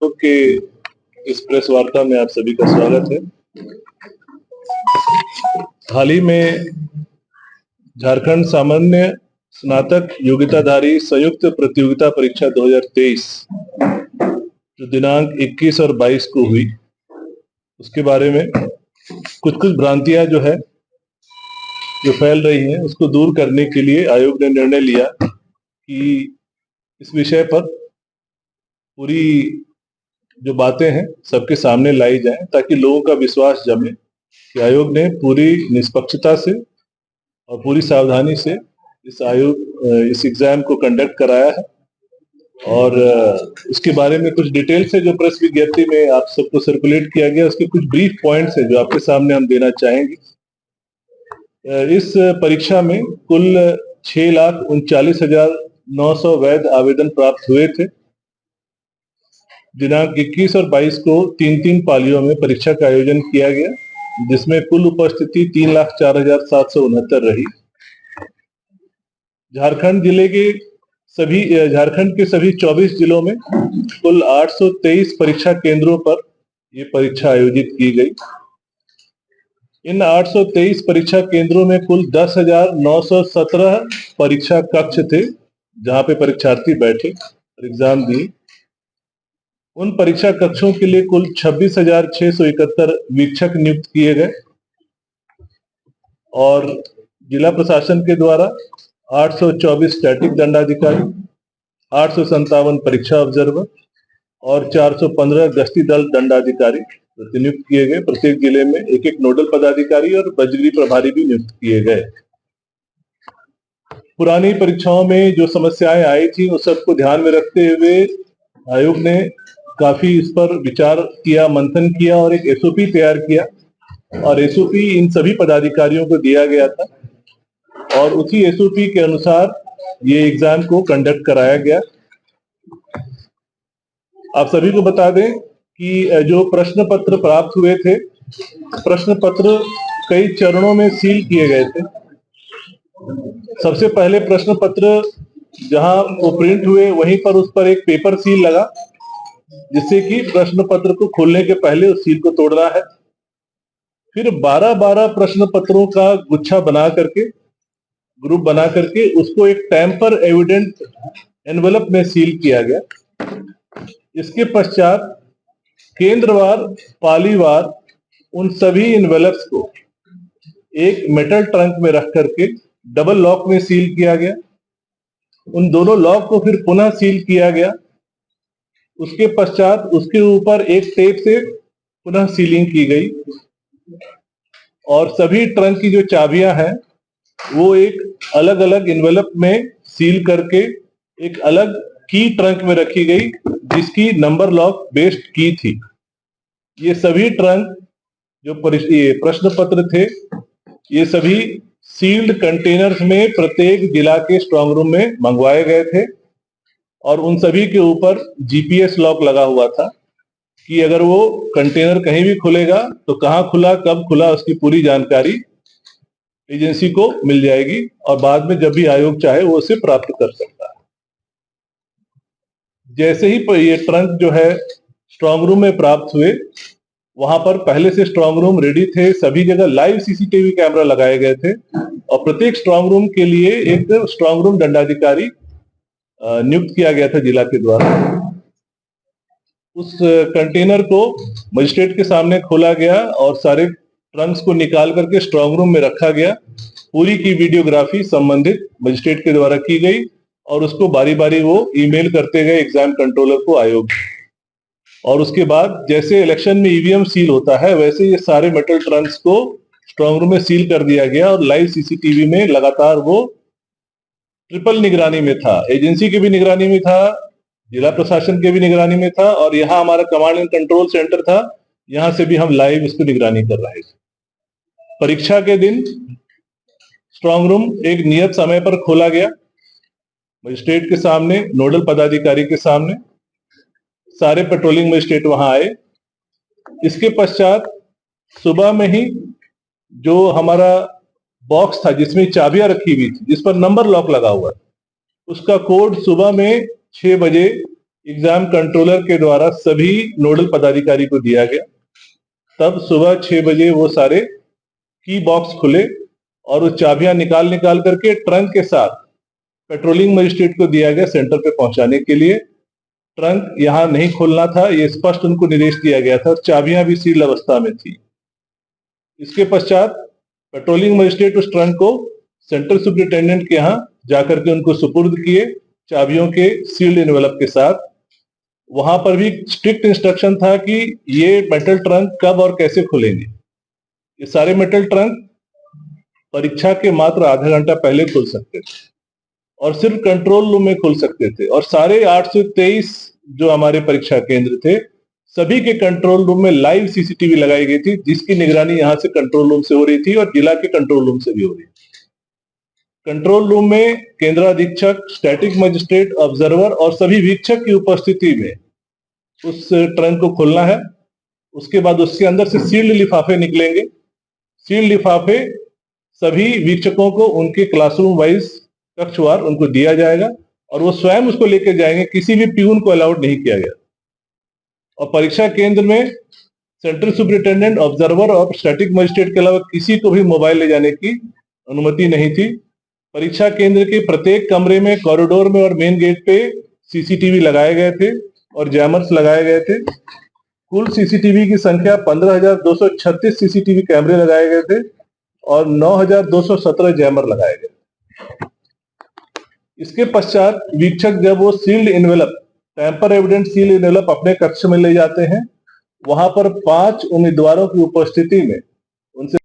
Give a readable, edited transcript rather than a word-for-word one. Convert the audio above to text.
के इस प्रेस वार्ता में आप सभी का स्वागत है। हाल ही में झारखंड सामान्य स्नातक योग्यताधारी संयुक्त प्रतियोगिता परीक्षा 2023 जो दिनांक 21 और 22 को हुई, उसके बारे में कुछ भ्रांतियां जो फैल रही हैं, उसको दूर करने के लिए आयोग ने निर्णय लिया कि इस विषय पर पूरी जो बातें हैं सबके सामने लाई जाएं, ताकि लोगों का विश्वास जमे कि आयोग ने पूरी निष्पक्षता से और पूरी सावधानी से इस एग्जाम को कंडक्ट कराया है। और उसके बारे में कुछ डिटेल से जो प्रेस विज्ञप्ति में आप सबको सर्कुलेट किया गया, उसके कुछ ब्रीफ पॉइंट्स हैं जो आपके सामने हम देना चाहेंगे। इस परीक्षा में कुल 6,39,900 वैध आवेदन प्राप्त हुए थे। दिनांक 21 और 22 को 3-3 पालियों में परीक्षा का आयोजन किया गया, जिसमें कुल उपस्थिति 3,04,769 रही। झारखंड के सभी 24 जिलों में कुल 823 परीक्षा केंद्रों पर ये परीक्षा आयोजित की गई। इन 823 परीक्षा केंद्रों में कुल 10,917 परीक्षा कक्ष थे, जहां पे परीक्षार्थी बैठे और एग्जाम दिए। उन परीक्षा कक्षों के लिए कुल 26,671 वीक्षक नियुक्त किए गए और जिला प्रशासन के द्वारा 824 स्टैटिक दंडाधिकारी, 857 परीक्षा ऑब्जर्वर और 415 गश्ती दल दंडाधिकारी प्रतिनियुक्त किए गए। प्रत्येक जिले में एक एक नोडल पदाधिकारी और बजरी प्रभारी भी नियुक्त किए गए। पुरानी परीक्षाओं में जो समस्याएं आई थी, उस सबको ध्यान में रखते हुए आयोग ने काफी इस पर विचार किया, मंथन किया और एक एसओपी तैयार किया और एसओपी इन सभी पदाधिकारियों को दिया गया था और उसी एसओपी के अनुसार ये एग्जाम को कंडक्ट कराया गया। आप सभी को बता दें कि जो प्रश्न पत्र प्राप्त हुए थे, प्रश्न पत्र कई चरणों में सील किए गए थे। सबसे पहले प्रश्न पत्र जहां वो प्रिंट हुए, वहीं पर उस पर एक पेपर सील लगा, जिससे कि प्रश्न पत्र को खोलने के पहले उस सील को तोड़ना है। फिर 12-12 प्रश्न पत्रों का गुच्छा बना करके, ग्रुप बना करके उसको एक टैंपर एविडेंट एनवेलप में सील किया गया। इसके पश्चात केंद्रवार, पालीवार उन सभी एनवेलप्स को एक मेटल ट्रंक में रख करके डबल लॉक में सील किया गया। उन दोनों लॉक को फिर पुनः सील किया गया। उसके पश्चात उसके ऊपर एक टेप से पुनः सीलिंग की गई और सभी ट्रंक की जो चाबियां हैं वो एक अलग अलग एनवेलप में सील करके एक अलग की ट्रंक में रखी गई, जिसकी नंबर लॉक बेस्ड की थी। ये सभी ट्रंक जो प्रश्न पत्र थे, ये सभी सील्ड कंटेनर्स में प्रत्येक जिला के स्ट्रांग रूम में मंगवाए गए थे और उन सभी के ऊपर जीपीएस लॉक लगा हुआ था कि अगर वो कंटेनर कहीं भी खुलेगा तो कहाँ खुला, कब खुला, उसकी पूरी जानकारी एजेंसी को मिल जाएगी और बाद में जब भी आयोग चाहे वो उसे प्राप्त कर सकता है। जैसे ही ये ट्रंक जो है स्ट्रांग रूम में प्राप्त हुए, वहां पर पहले से स्ट्रांग रूम रेडी थे, सभी जगह लाइव सीसीटीवी कैमरा लगाए गए थे और प्रत्येक स्ट्रांग रूम के लिए एक स्ट्रांग रूम दंडाधिकारी नियुक्त किया गया था जिला के द्वारा। उस कंटेनर को मजिस्ट्रेट के सामने खोला गया और सारे ट्रंक्स को निकाल करके स्ट्रांग रूम में रखा गया। पूरी की वीडियोग्राफी संबंधित मजिस्ट्रेट के द्वारा की गई और उसको बारी बारी वो ईमेल करते गए एग्जाम कंट्रोलर को, आयोग। और उसके बाद जैसे इलेक्शन में ईवीएम सील होता है, वैसे ये सारे मेटल ट्रंक्स को स्ट्रांग रूम में सील कर दिया गया और लाइव सीसीटीवी में लगातार वो ट्रिपल निगरानी में था। एजेंसी की भी निगरानी में था, जिला प्रशासन के भी निगरानी में था और यहाँ हमारा कमांड एंड कंट्रोल सेंटर था, यहाँ से भी हम लाइव इसको निगरानी कर रहे थे। परीक्षा के दिन स्ट्रांग रूम एक नियत समय पर खोला गया, मजिस्ट्रेट के सामने, नोडल पदाधिकारी के सामने, सारे पेट्रोलिंग मजिस्ट्रेट वहां आए। इसके पश्चात सुबह में ही जो हमारा बॉक्स था जिसमें चाबियां रखी हुई थी, जिस पर नंबर लॉक लगा हुआ था, उसका कोड सुबह में 6 बजे एग्जाम कंट्रोलर के द्वारा सभी नोडल पदाधिकारी को दिया गया। तब सुबह 6 बजे वो सारे की बॉक्स खुले और वो चाबियां निकाल निकाल करके ट्रंक के साथ पेट्रोलिंग मजिस्ट्रेट को दिया गया सेंटर पे पहुंचाने के लिए। ट्रंक यहाँ नहीं खोलना था, ये स्पष्ट उनको निर्देश दिया गया था। चाबियां भी सील अवस्था में थी। इसके पश्चात पेट्रोलिंग मजिस्ट्रेट उस ट्रंक को सेंट्रल सुपरिटेंडेंट के यहाँ जाकर के उनको सुपुर्द किए चाबियों के सील्ड एनवेलप के साथ। वहां पर भी स्ट्रिक्ट इंस्ट्रक्शन था कि ये मेटल ट्रंक कब और कैसे खुलेंगे। ये सारे मेटल ट्रंक परीक्षा के मात्र आधा घंटा पहले खुल सकते थे और सिर्फ कंट्रोल रूम में खुल सकते थे। और सारे 823 जो हमारे परीक्षा केंद्र थे, सभी के कंट्रोल रूम में लाइव सीसीटीवी लगाई गई थी, जिसकी निगरानी यहाँ से कंट्रोल रूम से हो रही थी और जिला के कंट्रोल रूम से भी हो रही थी। कंट्रोल रूम में केंद्राधीक्षक, स्टैटिक मजिस्ट्रेट, ऑब्जर्वर और सभी वीक्षक की उपस्थिति में उस ट्रंक को खोलना है। उसके बाद उसके अंदर से सील्ड लिफाफे निकलेंगे। सील्ड लिफाफे सभी वीक्षकों को उनके क्लासरूम वाइज कक्षवार उनको दिया जाएगा और वो स्वयं उसको लेकर जाएंगे। किसी भी प्यून को अलाउड नहीं किया गया। और परीक्षा केंद्र में सेंट्रल सुपरिटेंडेंट, ऑब्जर्वर और स्टैटिक मजिस्ट्रेट के अलावा किसी को भी मोबाइल ले जाने की अनुमति नहीं थी। परीक्षा केंद्र के प्रत्येक कमरे में, कॉरिडोर में और मेन गेट पे सीसीटीवी लगाए गए थे और जैमर्स लगाए गए थे। कुल सीसीटीवी की संख्या 15,236 सीसीटीवी कैमरे लगाए गए थे और 9,217 जैमर लगाए गए। इसके पश्चात वीक्षक जब वो sealed envelope, tamper evident sealed envelope अपने कक्ष में ले जाते हैं, वहां पर 5 उम्मीदवारों की उपस्थिति में उनसे